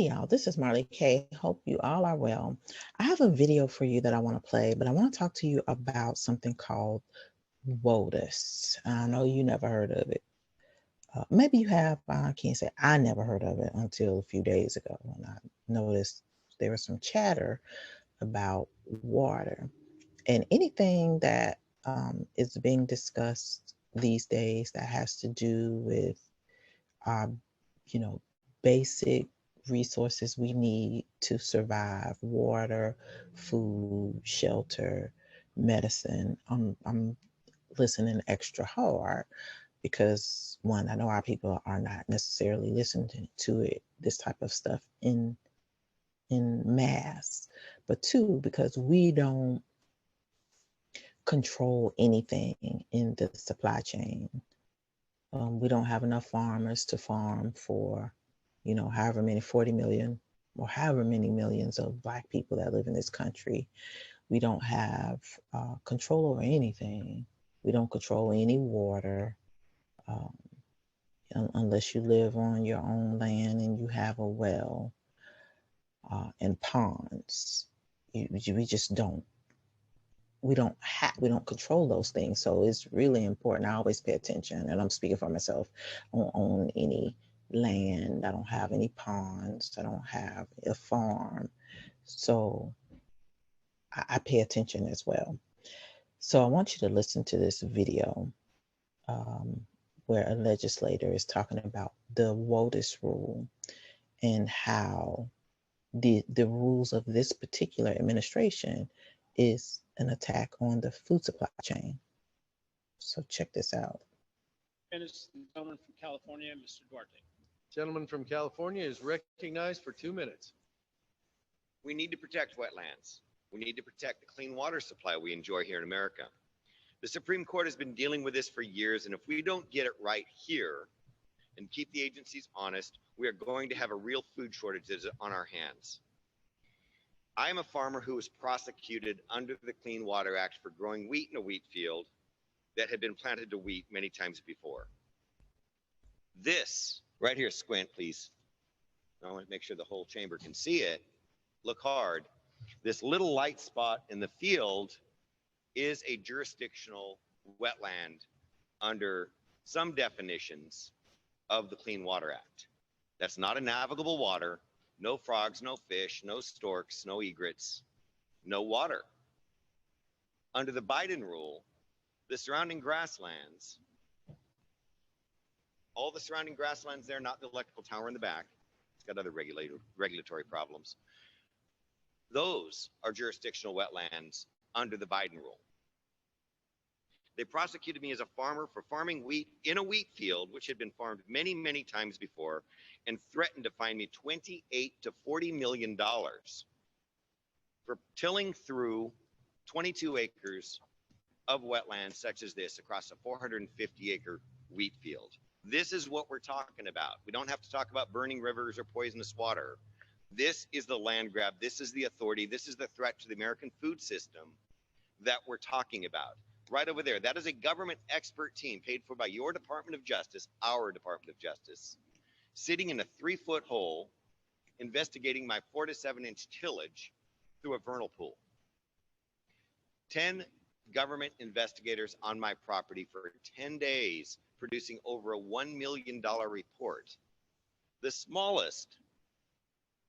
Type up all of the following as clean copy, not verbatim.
Hey y'all, this is Marley K. Hope you all are well. I have a video for you that I want to play, but I want to talk to you about something called WOTUS. I know you never heard of it. Maybe you have. I can't say I never heard of it until a few days ago when I noticed there was some chatter about water and anything that is being discussed these days that has to do with our, basic resources we need to survive: water, food, shelter, medicine. I'm listening extra hard because one, I know our people are not necessarily listening to it, this type of stuff in mass, but two, because we don't control anything in the supply chain. We don't have enough farmers to farm for, however many 40 million or however many millions of Black people that live in this country. We don't have control over anything. We don't control any water um, unless you live on your own land and you have a well and ponds. We just don't. We don't control those things. So it's really important. I always pay attention, and I'm speaking for myself. I don't own any land. I don't have any ponds. I don't have a farm. So I pay attention as well. So I want you to listen to this video where a legislator is talking about the WOTUS rule and how the rules of this particular administration is an attack on the food supply chain. So check this out. And it's the gentleman from California, Mr. Duarte. Gentleman from California is recognized for 2 minutes. We need to protect wetlands. We need to protect the clean water supply we enjoy here in America. The Supreme Court has been dealing with this for years, and if we don't get it right here and keep the agencies honest, we are going to have a real food shortage on our hands. I am a farmer who was prosecuted under the Clean Water Act for growing wheat in a wheat field that had been planted to wheat many times before. This right here, squint please. I want to make sure the whole chamber can see it. Look hard. This little light spot in the field is a jurisdictional wetland under some definitions of the Clean Water Act. That's not a navigable water. No frogs, no fish, no storks, no egrets, no water. Under the Biden rule, the surrounding grasslands, all the surrounding grasslands there, not the electrical tower in the back, it's got other regulatory problems. Those are jurisdictional wetlands under the Biden rule. They prosecuted me as a farmer for farming wheat in a wheat field, which had been farmed many, many times before, and threatened to fine me $28 to $40 million for tilling through 22 acres of wetlands such as this across a 450-acre wheat field. This is what we're talking about. We don't have to talk about burning rivers or poisonous water. This is the land grab. This is the authority. This is the threat to the American food system that we're talking about. Right over there, that is a government expert team paid for by your Department of Justice, our Department of Justice, sitting in a 3-foot hole, investigating my 4 to 7 inch tillage through a vernal pool. 10 government investigators on my property for 10 days, producing over a $1 million report. The smallest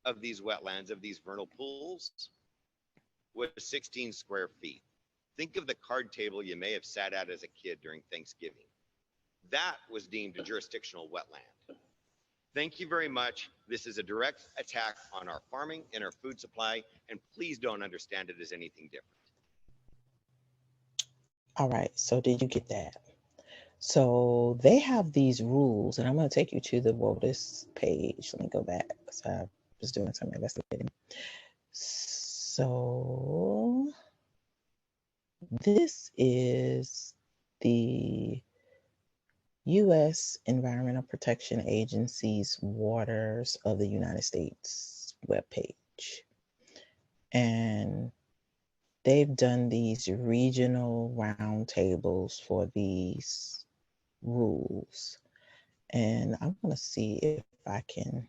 of these wetlands, of these vernal pools, was 16 square feet. Think of the card table you may have sat at as a kid during Thanksgiving. That was deemed a jurisdictional wetland. Thank you very much. This is a direct attack on our farming and our food supply, and please don't understand it as anything different. All right, so did you get that? So they have these rules, and I'm going to take you to the WOTUS page. Let me go back because I was doing some investigating. So this is the U.S. Environmental Protection Agency's Waters of the United States webpage. And they've done these regional roundtables for these rules. And I'm going to see if I can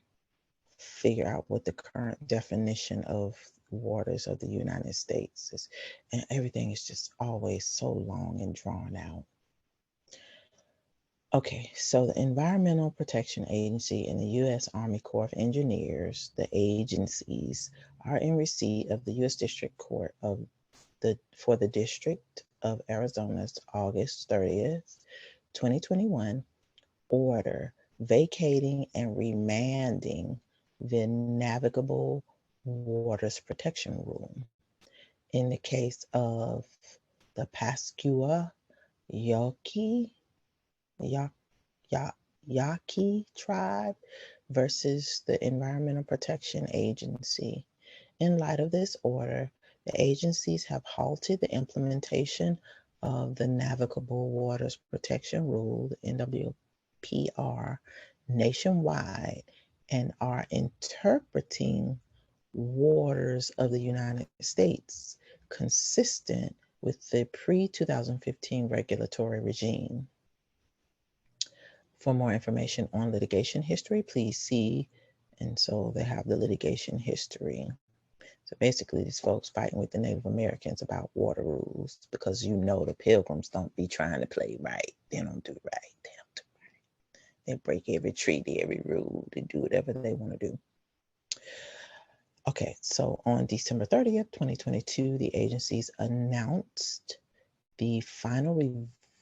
figure out what the current definition of waters of the United States is. And everything is just always so long and drawn out. Okay, so the Environmental Protection Agency and the U.S. Army Corps of Engineers, the agencies, are in receipt of the U.S. District Court for the District of Arizona's August 30th, 2021 order vacating and remanding the Navigable Waters Protection Rule in the case of the Pascua Yaqui tribe versus the Environmental Protection Agency. In light of this order, the agencies have halted the implementation of the Navigable Waters Protection Rule, the NWPR, nationwide and are interpreting waters of the United States consistent with the pre-2015 regulatory regime. For more information on litigation history, please see, and so they have the litigation history. So basically, these folks fighting with the Native Americans about water rules because the Pilgrims don't be trying to play right. They don't do right. They don't do right. They break every treaty, every rule. They do whatever they want to do. Okay, so on December 30th, 2022, the agencies announced the final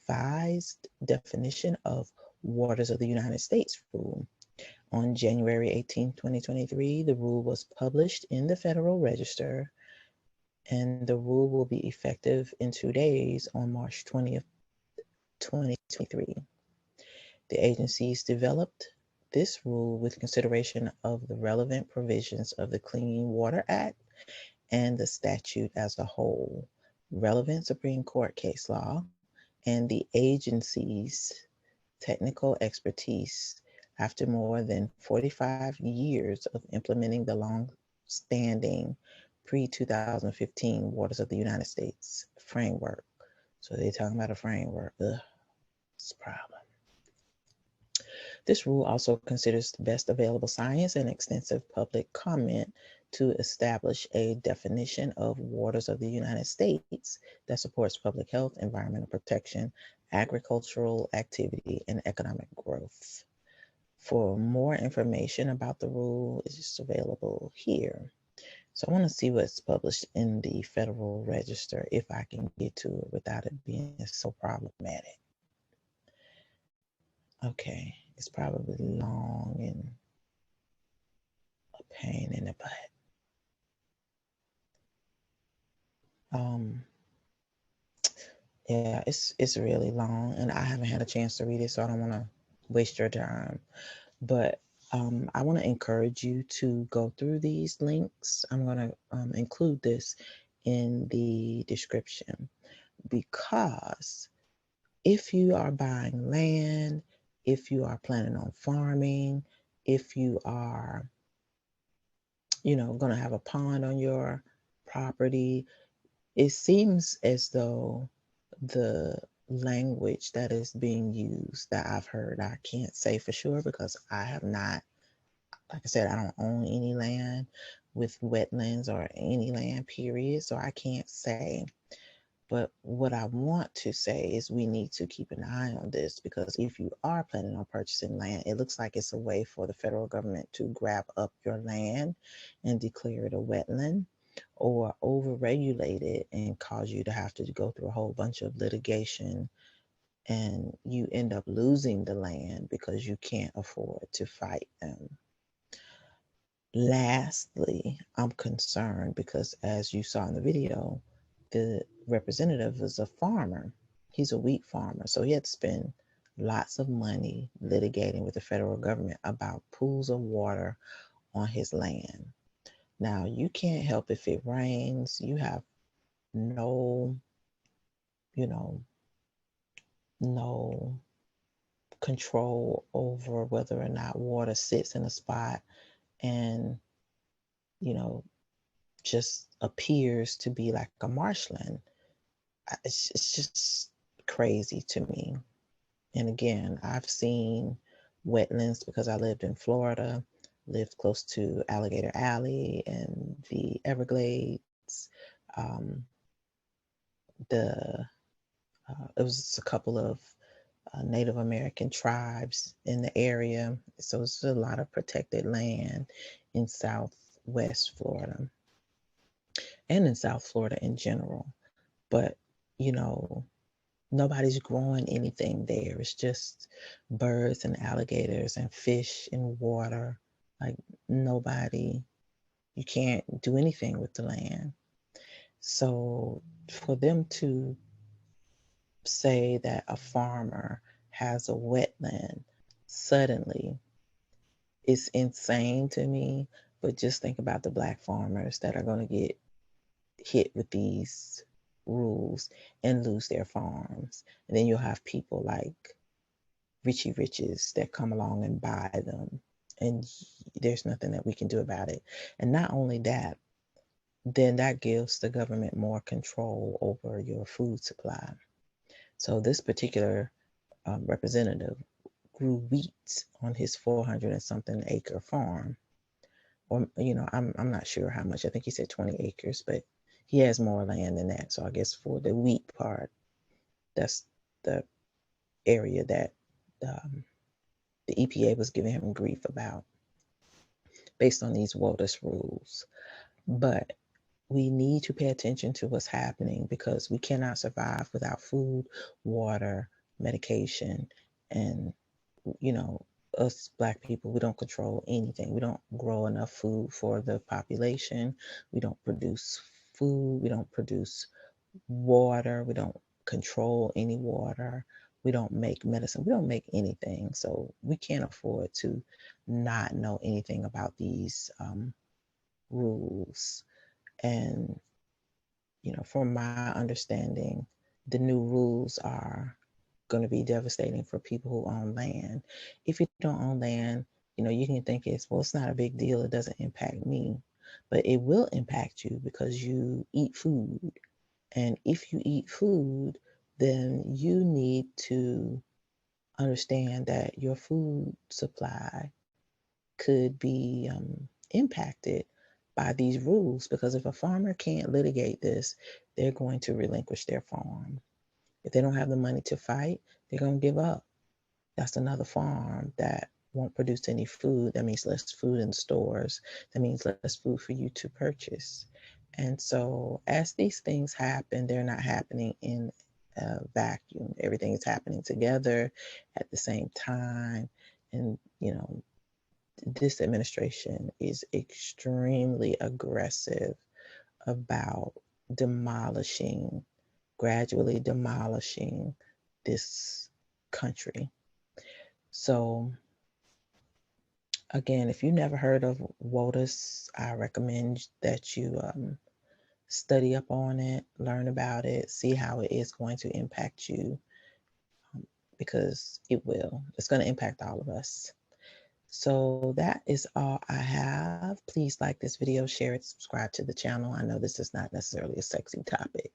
revised definition of waters of the United States rule. On January 18, 2023, the rule was published in the Federal Register, and the rule will be effective in 2 days on March 20th, 2023. The agencies developed this rule with consideration of the relevant provisions of the Clean Water Act and the statute as a whole, relevant Supreme Court case law, and the agency's technical expertise after more than 45 years of implementing the long-standing pre-2015 Waters of the United States framework. So they're talking about a framework. Ugh, it's a problem. This rule also considers the best available science and extensive public comment to establish a definition of waters of the United States that supports public health, environmental protection, agricultural activity, and economic growth. For more information about the rule, it's just available here. So I want to see what's published in the Federal Register if I can get to it without it being so problematic. Okay, it's probably long and a pain in the butt. Yeah, it's really long, and I haven't had a chance to read it, so I don't want to waste your time. But I want to encourage you to go through these links. I'm going to include this in the description, because if you are buying land, if you are planning on farming, if you are, going to have a pond on your property, it seems as though the language that is being used that I've heard, I can't say for sure because I have not, like I said, I don't own any land with wetlands or any land, period. So I can't say. But what I want to say is we need to keep an eye on this, because if you are planning on purchasing land, it looks like it's a way for the federal government to grab up your land and declare it a wetland, or overregulate it and cause you to have to go through a whole bunch of litigation, and you end up losing the land because you can't afford to fight them. Lastly, I'm concerned because, as you saw in the video, the representative is a farmer. He's a wheat farmer. So he had to spend lots of money litigating with the federal government about pools of water on his land. Now, you can't help if it rains. You have no control over whether or not water sits in a spot and, just appears to be like a marshland. It's just crazy to me. And again, I've seen wetlands because I lived in Florida. lived close to Alligator Alley and the Everglades. The It was a couple of Native American tribes in the area. So it's a lot of protected land in Southwest Florida and in South Florida in general. But, you know, nobody's growing anything there. It's just birds and alligators and fish and water. Like nobody, you can't do anything with the land. So for them to say that a farmer has a wetland suddenly is insane to me. But just think about the Black farmers that are going to get hit with these rules and lose their farms. And then you'll have people like Richie Riches that come along and buy them. And there's nothing that we can do about it. And not only that, then that gives the government more control over your food supply. So this particular representative grew wheat on his 400 and something acre farm. Or, you know, I'm not sure how much. I think he said 20 acres, but he has more land than that. So I guess for the wheat part, that's the area that the EPA was giving him grief about based on these WOTUS rules. But we need to pay attention to what's happening because we cannot survive without food, water, medication, and, you know, us Black people, we don't control anything. We don't grow enough food for the population. We don't produce food. We don't produce water. We don't control any water. We don't make medicine. We don't make anything. So we can't afford to not know anything about these rules. And, you know, from my understanding, the new rules are going to be devastating for people who own land. If you don't own land, you know, you can think it's not a big deal. It doesn't impact me, but it will impact you because you eat food. And if you eat food, then you need to understand that your food supply could be impacted by these rules because if a farmer can't litigate this, they're going to relinquish their farm. If they don't have the money to fight, they're going to give up. That's another farm that won't produce any food. That means less food in stores. That means less food for you to purchase. And so as these things happen, they're not happening in a vacuum. Everything is happening together at the same time. And, you know, this administration is extremely aggressive about gradually demolishing this country. So again, if you never heard of WOTUS, I recommend that you study up on it, learn about it, see how it is going to impact you, because it will. It's going to impact all of us. So that is all I have. Please like this video, share it, subscribe to the channel. I know this is not necessarily a sexy topic,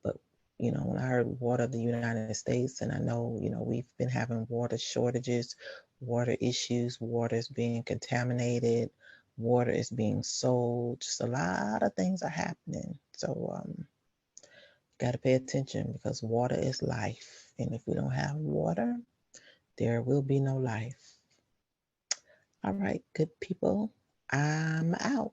but you know, when I heard water of the United States, and I know, you know, we've been having water shortages, water issues, water is being contaminated, water is being sold, just a lot of things are happening. So got to pay attention because water is life. And if we don't have water, there will be no life. All right, good people, I'm out.